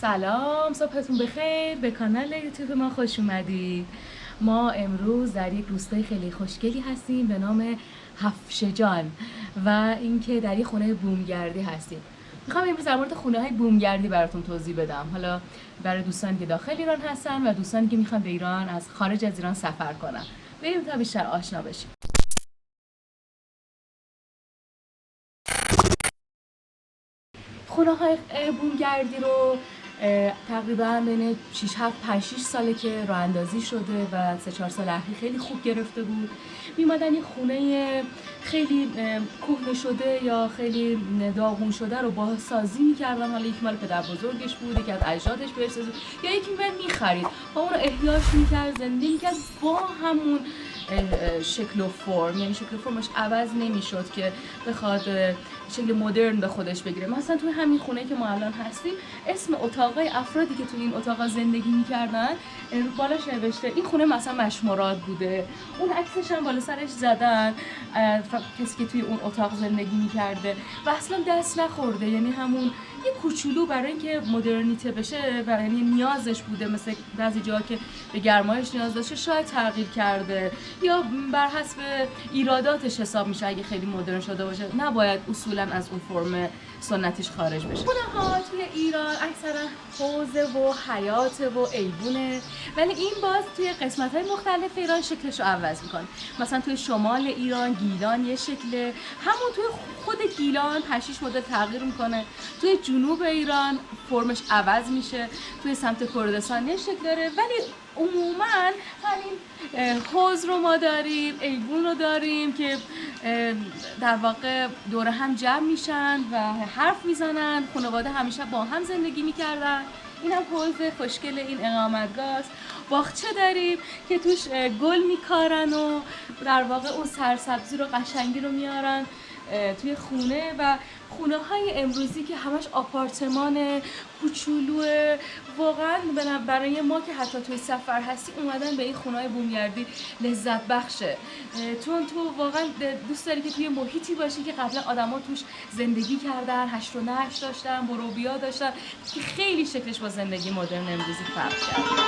سلام، صبحتون بخیر. به کانال یوتیوب ما خوش اومدید. ما امروز در یک روستای خیلی خوشگلی هستیم به نام هفشجان و اینکه در یک خونه بومگردی هستیم. میخوام امروز در مورد خونه های بومگردی براتون توضیح بدم. حالا برای دوستانی که داخل ایران هستن و دوستانی که میخوان به ایران از خارج از ایران سفر کنن. بریم تا بیشتر آشنا بشیم. خونه های بومگردی رو تقریبا بین 5-6 ساله که راه اندازی شده و 3-4 سال اخیر خیلی خوب گرفته بود. میمادن این خونه خیلی کهنه شده یا خیلی داغون شده رو بازسازی میکردن. حالا یک مال پدر بزرگش بود، یکی از اجدادش بهش یا یکی میخرید با اون رو احیاش میکرد، زنده میکرد با همون شکل و فرم، یعنی شکل و فرمش عوض نمیشد که بخواد شکل مدرن به خودش بگیره. مثلا توی همین خونه که ما الان هستیم اسم اتاقای افرادی که توی این اتاقا زندگی میکردن رو بالاش نوشته این خونه مثلا مشمراد بوده. اون عکسش هم بالا سرش زدن کسی که توی اون اتاق زندگی میکرده و اصلا دست نخورده، یعنی همون یه کوچولو برای اینکه مدرنیته بشه و یعنی نیازش بوده، مثل بعضی جاها که به گرمایش نیاز داشته شاید تغییر کرده یا بر حسب ایراداتش حساب میشه. اگه خیلی مدرن شده باشه نباید اصولا از اون فرم سنتیش خارج بشه. خونه ها توی ایران اکثرا حوضه و حیاته و ایوونه، ولی این باز توی قسمت های مختلف ایران شکلش رو عوض میکنه. مثلا توی شمال ایران گیلان یه شکله، همون توی خود گیلان 5-6 مدل تغییر میکنه. توی جنوب ایران فرمش عوض میشه، توی سمت کردستان یه شکل داره، ولی عموما همین حوض رو ما داریم، ایوون رو داریم که در واقع دور هم جمع میشن و حرف میزنن. خانواده همیشه با هم زندگی میکردن. این هم حوض خوشگل، این اقامتگاه است. باغچه داریم که توش گل میکارن و در واقع اون سرسبزی رو قشنگی رو میارن توی خونه. و خونه های امروزی که همش آپارتمان کوچولوه، واقعا برای ما که حتی توی سفر هستی اومدن به این خونه های بومگردی لذت بخشه، چون تو واقعا دوست داری که توی محیطی باشی که قبلا آدما توش زندگی کردن، هشت و نشت داشتن، بروبیا داشتن، که خیلی شکلش با زندگی مدرن امروزی فرق کرده.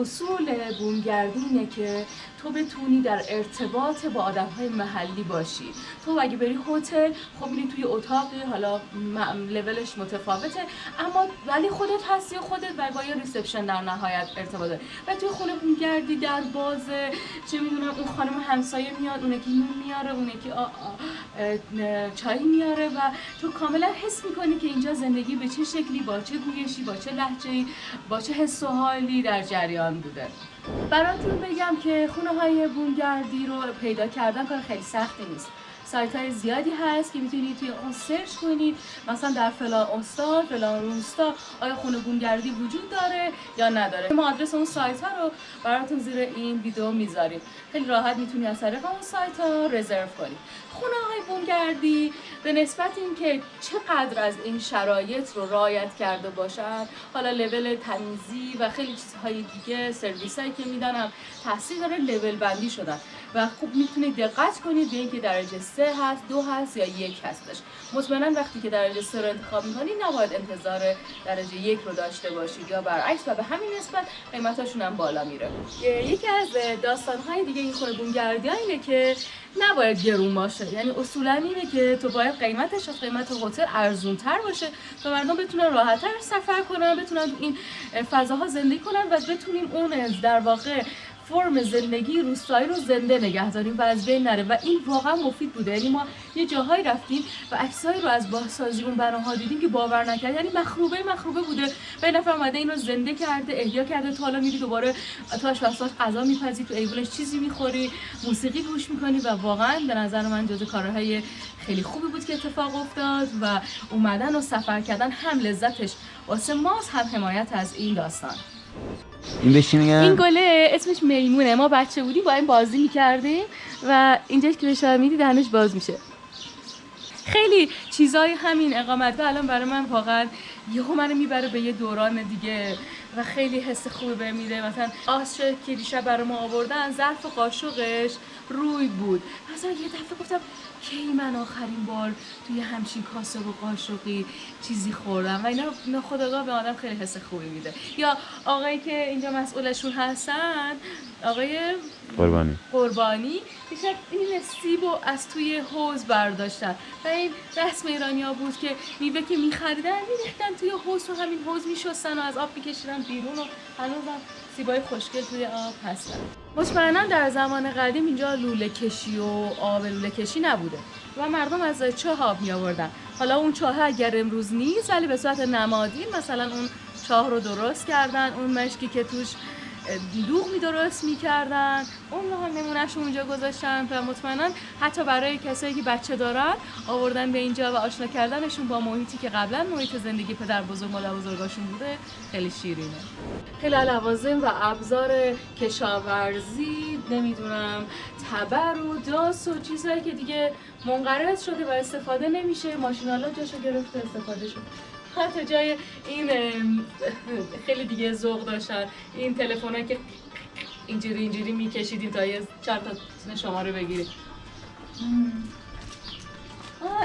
اصول بومگردی اینه که تو بتونی در ارتباط با آدم‌های محلی باشی. تو اگه بری هتل خب میری توی اتاقی، حالا لولش متفاوته، اما ولی خودت هستی و خودت با یه ریسپشن در نهایت ارتباط داری. و توی خونه بومگردی در بازه، چه میدونم اون خانم همسایه میاد، اون یکی نون میاره، اون یکی چای میاره و تو کاملا حس میکنی که اینجا زندگی به چه شکلی، با چه گویشی، با چه لهجه‌ای، با چه حس و حالی در جریان بوده. براتون بگم که خونه های بومگردی رو پیدا کردن کار خیلی سختی نیست. سایت های زیادی هست که میتونید توی اون سرچ کنید، مثلا در فلان استان، فلان روستا آیا خونه بومگردی وجود داره یا نداره. ما آدرس اون سایت ها رو براتون زیر این ویدیو میذاریم. خیلی راحت میتونید از طریق اون سایت ها رزرو کنید. خونه های بومگردی به نسبت اینکه چقدر از این شرایط رو رعایت کرده باشن، حالا لول تمیزی و خیلی چیزهای دیگه، سرویس هایی که میدن هم تاثیر داره، لول بندی شدن و خوب میتونید دقت کنید به اینکه درجه 3 هست، 2 هست یا 1 هستش. مطمئنا وقتی که درجه 3 رو انتخاب میکنید نباید انتظار درجه 1 رو داشته باشید یا برعکس، و به همین نسبت قیمتاشون هم بالا میره. یکی از داستان‌های دیگه این خونه بومگردی اینه که نباید گرون باشه، یعنی اصولا اینه که تو باید قیمتش از قیمت هتل ارزون‌تر باشه تا مردم بتونن راحت‌تر سفر کنن، بتونن این فضاها زندگی کنن و بتونیم اون در واقع فرم زندگی روستایی رو زنده نگه داریم و از بین نره. و این واقعا مفید بوده. یعنی ما یه جاهایی رفتیم و عکسایی رو از بازسازی اون بناها دیدیم که باور نکرد، یعنی مخروبه بوده و این نفر اومده این رو زنده کرده، احیا کرده. تو حالا میری دوباره تو آشپزخونه غذا میپزی، تو ایوونش چیزی میخوری، موسیقی گوش میکنی و واقعا به نظر من جزو کارهای خیلی خوبی بود که اتفاق افتاد و اومدن و سفر کردن هم لذتش واسه ماست هم حمایت از این داستان. این گله اسمش میمونه. ما بچه بودیم با این بازی میکردیم و اینجاش که بهش میدی دهنش باز میشه. خیلی چیزای همین اقامتگاه الان برای من واقعا یهو منو میبره به یه دوران دیگه و خیلی حس خوبی بهم میده. مثلا آش که دیشب برای ما آوردن ظرف قاشقش روی بود، مثلا یه دفعه گفتم کی من آخرین بار توی همچین کاسه و قاشقی چیزی خوردم و اینا ناخودآگاه به آدم خیلی حس خوبی میده. یا آقایی که اینجا مسئولشون هستن، آقای قربانی دیشب این سیبو از توی حوض برداشتن و این رسم ایرانی‌ها بود که میوه که می‌خریدن می‌ریختن توی حوض و همین حوض می‌شستن و از آب می‌کشیدن بیرون و هنوزم سیبای خوشگل توی آب هستن. مطمئنا در زمان قدیم اینجا لوله کشی و آب لوله کشی نبوده و مردم از چاه آب می‌آوردن. حالا اون چاه اگر امروز نیست ولی به صورت نمادین مثلا اون چاه رو درست کردن، اون مشکی که توش دوغ درست می‌کردن اون رو هم نمونه‌شو اونجا گذاشتن و مطمئنا حتی برای کسایی که بچه دارن آوردن به اینجا و آشنا کردنشون با محیطی که قبلا محیط زندگی پدر بزرگ مادر بزرگاشون بوده خیلی شیرینه. خیلی لوازم و ابزار کشاورزی، نمیدونم تبر و داس و چیزایی که دیگه منقرض شده و استفاده نمیشه، ماشینالا جاشو گرفته استفاده شده. حتی جای این خیلی دیگه ذوق داشتن این تلفنایی که اینجوری میکشیدیم تا یه چند تا شماره بگیریم.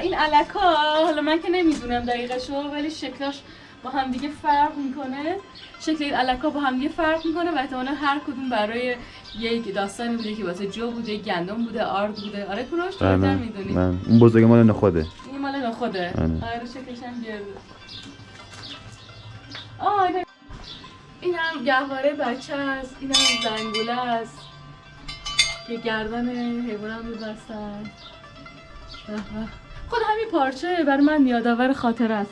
این الکا حالا من که نمیدونم دقیقشو ولی شکلاش با هم دیگه فرق میکنه، شکل این الکا با هم دیگه فرق میکنه و احتمالاً هر کدوم برای یک داستانی بوده که واسه جو بوده، گندم بوده، آرد بوده. آره کوروش تو بهتر میدونی. اون بزرگ مال نخوده. این مال نخوده. آره شکلش هم گرده. این هم گهواره بچه است، این هم زنگوله است که گردن حیوان هم می‌بستن. خود همین پارچه برای من یادآور خاطره است.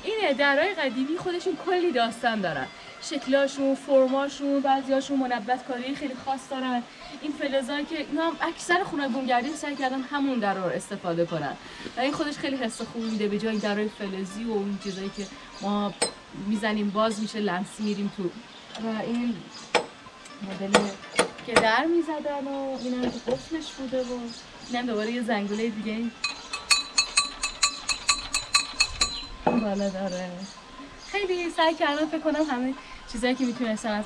اینه درهای قدیمی خودشون کلی داستان دارن، شکلاشون، فرماشون، بعضیاشون منبت کاری خیلی خاص دارن. این فلزایی که اینا هم اکثر خونه بومگردی سعی کردن همون در رو استفاده کنن و این خودش خیلی حس خوبی میده به جای درهای فلزی و اون چیزایی که ما میزنیم باز میشه لمسی میریم تو. و این مدل که در میزدن و این هم که قفلش بوده و این هم دوباره یه زنگوله دیگه این بالا داره. خیلی سعی کردم فکر کنم همه چیزایی که میتونستن از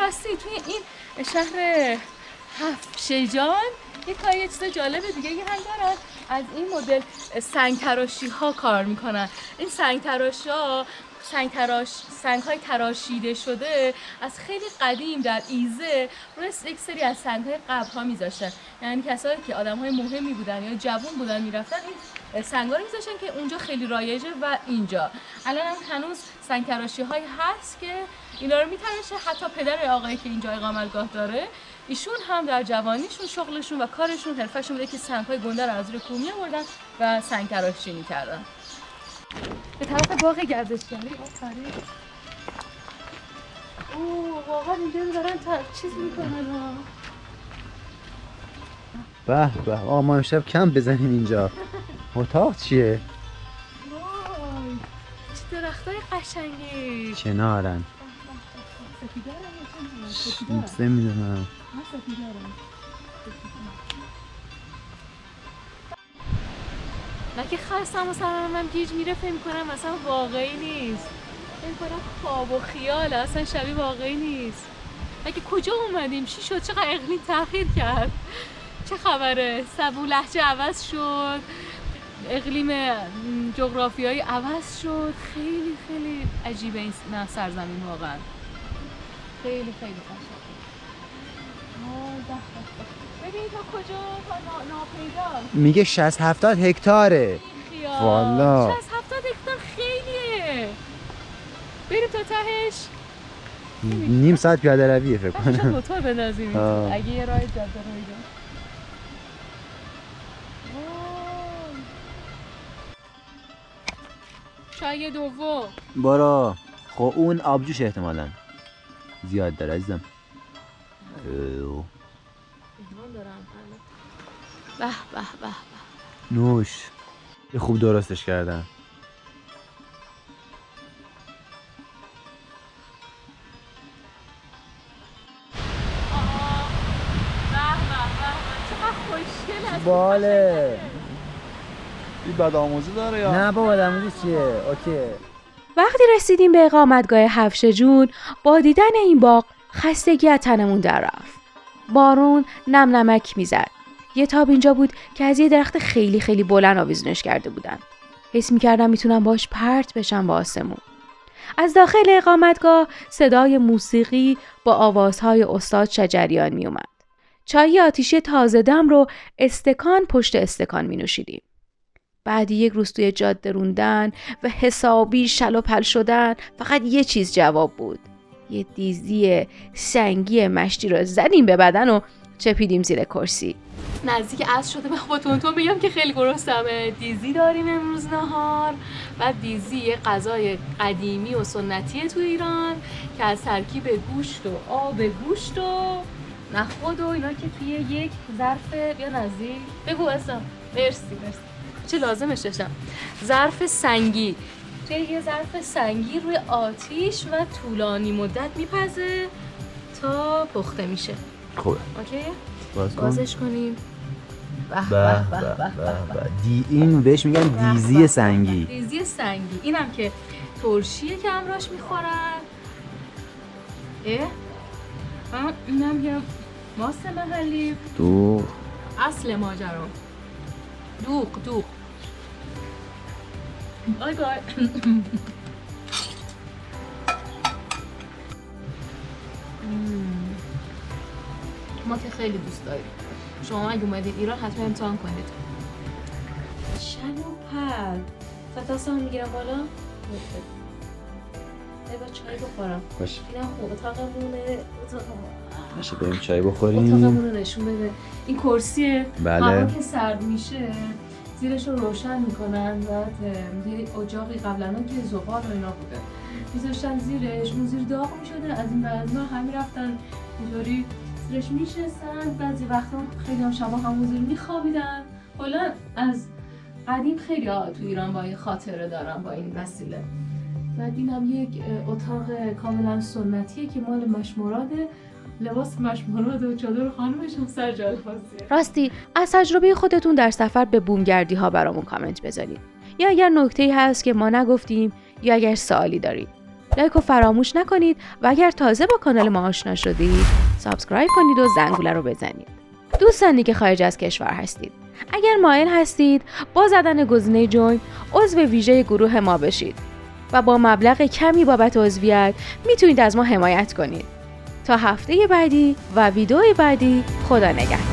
راستی توی این شهر هفت شیجان یه چیز جالب دیگه هم دارن، از این مدل سنگ تراشی ها کار میکنن. این سنگ تراشی ها سنگ‌های تراشیده شده از خیلی قدیم در ایزه روی یک سری از سنگ‌های قبرها میذاشتن، یعنی کسایی که آدم‌های مهمی بودن یا جوان بودن میرفتن این سنگ‌ها رو میذاشتن که اونجا خیلی رایجه و اینجا الان هم هنوز سنگ تراشی‌هایی هست که اینا رو میتراشه. حتی پدر آقایی که اینجا اقامتگاه داره ایشون هم در جوانیشون شغلشون و کارشون حرفه‌شون بوده که سنگ‌های گنده رو از روی کوه می‌آوردن و سنگ تراشی می‌کردن. به طرف باغ گردشگری آفرین. واقعا اینجا دارن چیز میکنن ها. به به ما امشب کم بزنیم اینجا. اتاق چیه؟ وای چه درختای قشنگی کنارن. سپیدارن نمیدونم. که خواستم مثلا من گیج میره فکر کنم مثلا واقعی نیست، فکر کنم خواب و خیال، اصلا شبیه واقعی نیست. مگه کجا اومدیم؟ چی شد؟ چقدر اقلیم تغییر کرد؟ چه خبره؟ سبو لهجه عوض شد، اقلیم جغرافیایی عوض شد. خیلی خیلی عجیبه این سرزمین واقعا، خیلی خیلی قشنگه. ببین تا کجا ناپیدا میگه 60-70 هکتاره. والا 60-70 هکتار خیلیه. بریم تا تهش. نیم ساعت پیاده رویه فکر کنم. موتور بندازیم اگه یه راه جاده رو میگم. چای دوم برو. خب اون آبجوش احتمالاً زیاد داره عزیزم. ایمان دارم. به به به به. نوش. خوب درستش کردن. چقدر خوشگل است. باله. بد آموزی داره یا نه بابا بدآموزی چیه؟ اوکی. وقتی رسیدیم به اقامتگاه حفشه جون، با دیدن این باغ خستگی از تنمون در رفت. بارون نم نمک میزد. یه تاب اینجا بود که از یه درخت خیلی خیلی بلند آویزونش کرده بودن. حس میکردم میتونم باش پرت بشم به آسمون. از داخل اقامتگاه صدای موسیقی با آوازهای استاد شجریان می اومد. چای آتیشی تازه دم رو استکان پشت استکان می نوشیدیم. بعد یک روز توی جاده روندن و حسابی شل و پل شدن فقط یه چیز جواب بود. یه دیزی سنگی مشتی رو زدیم به بدن و چپیدیم زیر کرسی. نزدیک عصر شده، من با تونتون بگم که خیلی گرسنمه. دیزی داریم امروز نهار و دیزی یه غذای قدیمی و سنتیه تو ایران که از ترکیب گوشت و آب گوشت و نخود و اینا که توی یک ظرف بیا نزدیک بگو اصلا. مرسی چه لازمش داشتم. ظرف سنگی، توی یه ظرف سنگی روی آتیش و طولانی مدت میپزه تا پخته میشه. خوبه. اوکی؟ بازش بازش کنیم. این بهش میگن دیزی سنگی. دیزی سنگی. اینم که ترشیه که همراهش میخورن. اینم که ماست محلی. دوغ. اصل ماجرا. دوغ. آی گای. ما که خیلی دوست داریم. شما اگه اومدید ایران حتما امتحان کنید. شنوپل. فتاسه هم میگیرم بالا. با چای بخورم. باشه. اینم خوب. اتاقمونه. باشه بریم چای بخوریم. اتاقمون رو نشون بده. این کرسیه. بله. هوا که سرد میشه زیرش رو روشن میکنن. بعد زیر اجاقی قبلا که زغال و اینا بوده میذاشتن زیرش، اون زیر داغ میشده. از این بعد ما همین رفتن اینطوری زیرش میشستن. بعضی وقتا خیلی هم شبا همون زیر میخوابیدن. حالا از قدیم خیلی تو ایران با این خاطره دارن با این وسیله. بعد این هم یک اتاق کاملا سنتیه که مال مشمراده. لباس مشمراد و چادر خانمش هم سر جای خاصیه. راستی از تجربه خودتون در سفر به بومگردی ها برامون کامنت بذارید. یا اگر نکته‌ای هست که ما نگفتیم یا اگر سوالی دارید. لایک رو فراموش نکنید و اگر تازه با کانال ما آشنا شدید سابسکرایب کنید و زنگوله رو بزنید. دوستانی که خارج از کشور هستید، اگر مایل هستید با زدن گزینه جوین عضو ویژه گروه ما بشید و با مبلغ کمی بابت عضویت میتونید از ما حمایت کنید. تا هفته بعدی و ویدیو بعدی، خدا نگهدار.